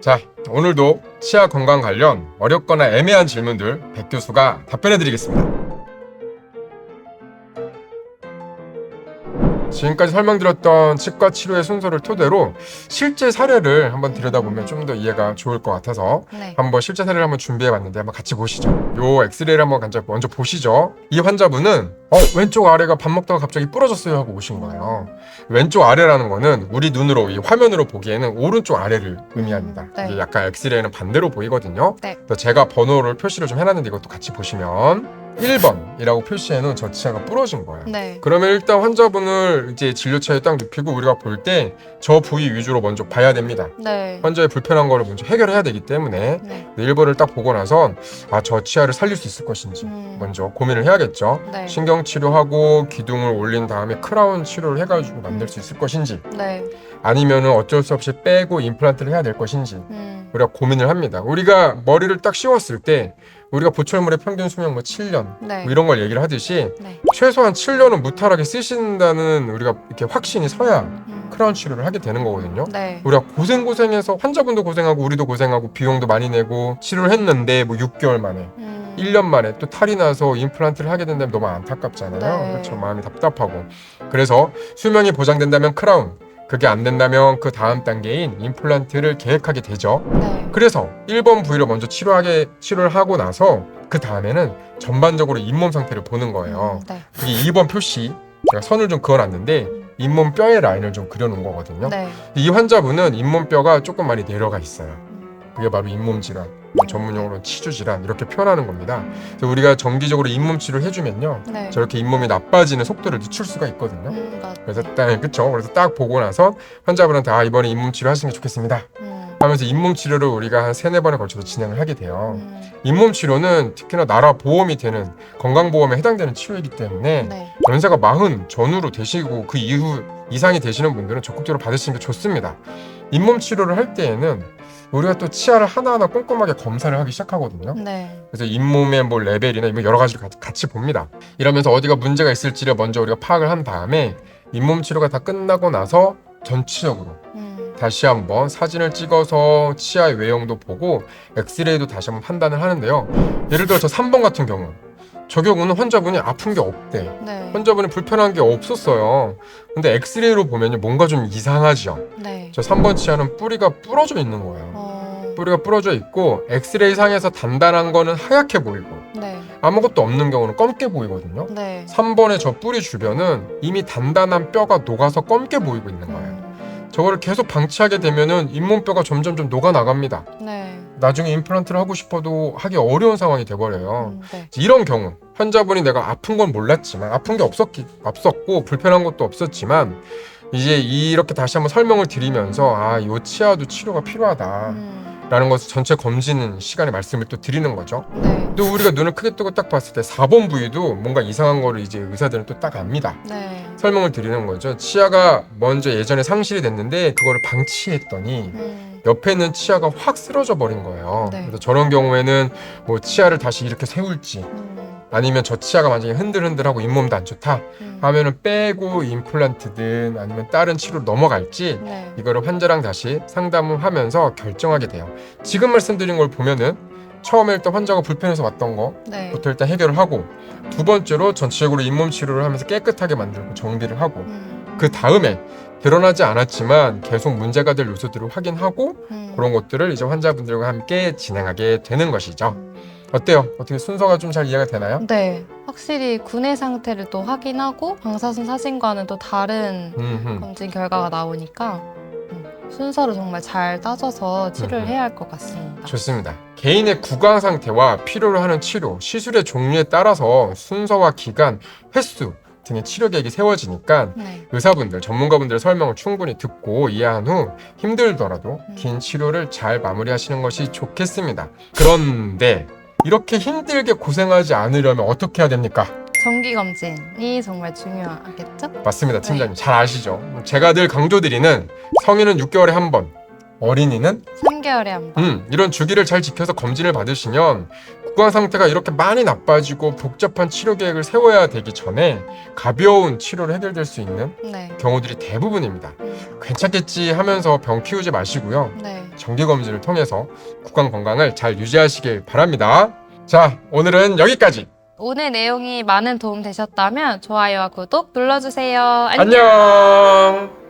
자, 오늘도 치아 건강 관련 어렵거나 애매한 질문들 백 교수가 답변해 드리겠습니다. 지금까지 설명드렸던 치과 치료의 순서를 토대로 실제 사례를 한번 들여다보면 좀 더 이해가 좋을 것 같아서 한번 실제 사례를 한번 준비해봤는데 한번 같이 보시죠. 요 엑스레이를 한번 먼저 보시죠. 이 환자분은 왼쪽 아래가 밥 먹다가 갑자기 부러졌어요 하고 오신 거예요. 왼쪽 아래라는 거는 우리 눈으로 이 화면으로 보기에는 오른쪽 아래를 의미합니다. 이게 약간 엑스레이는 반대로 보이거든요. 그래서 제가 번호를 표시를 좀 해놨는데 이것도 같이 보시면 1번이라고 표시해놓은 저 치아가 부러진 거예요. 그러면 일단 환자분을 이제 진료차에 딱 눕히고 우리가 볼 때 저 부위 위주로 먼저 봐야 됩니다. 환자의 불편한 거를 먼저 해결해야 되기 때문에 1번을 딱 보고 나선 저 치아를 살릴 수 있을 것인지 먼저 고민을 해야겠죠. 신경 치료하고 기둥을 올린 다음에 크라운 치료를 해가지고 만들 수 있을 것인지 아니면은 어쩔 수 없이 빼고 임플란트를 해야 될 것인지 우리가 고민을 합니다. 우리가 머리를 딱 씌웠을 때 우리가 보철물의 평균 수명 7년 뭐 이런 걸 얘기를 하듯이 최소한 7년은 무탈하게 쓰신다는 우리가 이렇게 확신이 서야 크라운 치료를 하게 되는 거거든요. 우리가 고생해서 환자분도 고생하고 우리도 고생하고 비용도 많이 내고 치료를 했는데 뭐 6개월 만에 1년 만에 또 탈이 나서 임플란트를 하게 된다면 너무 안타깝잖아요. 그렇죠. 마음이 답답하고. 그래서 수명이 보장된다면 크라운, 그게 안 된다면 그 다음 단계인 임플란트를 계획하게 되죠. 그래서 1번 부위를 먼저 치료를 하고 나서 그 다음에는 전반적으로 잇몸 상태를 보는 거예요. 이 2번 표시 제가 선을 좀 그어놨는데 잇몸 뼈의 라인을 좀 그려놓은 거거든요. 이 환자분은 잇몸뼈가 조금 많이 내려가 있어요. 그게 바로 잇몸 질환, 전문용어로는 치주 질환 이렇게 표현하는 겁니다. 그래서 우리가 정기적으로 잇몸 치료를 해주면요, 저렇게 잇몸이 나빠지는 속도를 늦출 수가 있거든요. 그래서 딱 보고 나서 환자분한테 이번에 잇몸 치료 하시는 게 좋겠습니다 하면서 잇몸 치료를 우리가 한 3-4번에 걸쳐서 진행을 하게 돼요. 잇몸 치료는 특히나 나라 보험이 되는 건강보험에 해당되는 치료이기 때문에 연세가 40 전후로 되시고 그 이후 이상이 되시는 분들은 적극적으로 받으시는 게 좋습니다. 잇몸 치료를 할 때에는 우리가 또 치아를 하나하나 꼼꼼하게 검사를 하기 시작하거든요. 그래서 잇몸의 뭐 레벨이나 이런 여러 가지를 같이 봅니다. 이러면서 어디가 문제가 있을지를 먼저 우리가 파악을 한 다음에 잇몸 치료가 다 끝나고 나서 전체적으로 다시 한번 사진을 찍어서 치아의 외형도 보고 엑스레이도 다시 한번 판단을 하는데요. 예를 들어 저 3번 같은 경우, 저 경우는 환자분이 아픈 게 없대. 환자분이 불편한 게 없었어요. 근데 엑스레이로 보면 뭔가 좀 이상하죠. 저 3번 치아는 뿌리가 부러져 있는 거예요. 뿌리가 부러져 있고 엑스레이 상에서 단단한 거는 하얗게 보이고 아무것도 없는 경우는 검게 보이거든요. 3번의 저 뿌리 주변은 이미 단단한 뼈가 녹아서 검게 보이고 있는 거예요. 저거를 계속 방치하게 되면은 잇몸뼈가 점점 좀 녹아나갑니다. 나중에 임플란트를 하고 싶어도 하기 어려운 상황이 돼버려요. 이런 경우 환자분이 내가 아픈 건 몰랐지만 아픈 게 없었고 불편한 것도 없었지만 이제 이렇게 다시 한번 설명을 드리면서 이 치아도 치료가 필요하다 라는 것을 전체 검진 시간에 말씀을 또 드리는 거죠. 또 우리가 눈을 크게 뜨고 딱 봤을 때 4번 부위도 뭔가 이상한 거를 이제 의사들은 또 딱 압니다. 설명을 드리는 거죠. 치아가 먼저 예전에 상실이 됐는데 그거를 방치했더니 옆에 있는 치아가 확 쓰러져 버린 거예요. 그래서 저런 경우에는 뭐 치아를 다시 이렇게 세울지 아니면 저 치아가 만약에 흔들흔들하고 잇몸도 안 좋다 하면은 빼고 임플란트든 아니면 다른 치료로 넘어갈지 이거를 환자랑 다시 상담을 하면서 결정하게 돼요. 지금 말씀드린 걸 보면은 처음에 일단 환자가 불편해서 왔던 거부터 일단 해결을 하고, 두 번째로 전체적으로 잇몸 치료를 하면서 깨끗하게 만들고 정비를 하고, 그 다음에 드러나지 않았지만 계속 문제가 될 요소들을 확인하고 그런 것들을 이제 환자분들과 함께 진행하게 되는 것이죠. 어때요? 어떻게 순서가 좀 잘 이해가 되나요? 확실히 구내 상태를 또 확인하고 방사선 사진과는 또 다른 검진 결과가 나오니까 순서를 정말 잘 따져서 치료를 해야 할 것 같습니다. 좋습니다. 개인의 구강 상태와 필요로 하는 치료, 시술의 종류에 따라서 순서와 기간, 횟수 등의 치료 계획이 세워지니까 의사분들, 전문가분들의 설명을 충분히 듣고 이해한 후 힘들더라도 긴 치료를 잘 마무리하시는 것이 좋겠습니다. 그런데 이렇게 힘들게 고생하지 않으려면 어떻게 해야 됩니까? 정기검진이 정말 중요하겠죠? 맞습니다, 팀장님. 잘 아시죠? 제가 늘 강조드리는 성인은 6개월에 한 번, 어린이는 3개월에 한 번. 이런 주기를 잘 지켜서 검진을 받으시면 구강 상태가 이렇게 많이 나빠지고 복잡한 치료 계획을 세워야 되기 전에 가벼운 치료로 해결될 수 있는 네. 경우들이 대부분입니다. 괜찮겠지 하면서 병 키우지 마시고요. 네. 정기검진을 통해서 구강 건강을 잘 유지하시길 바랍니다. 자, 오늘은 여기까지. 오늘 내용이 많은 도움 되셨다면 좋아요와 구독 눌러주세요. 안녕. 안녕.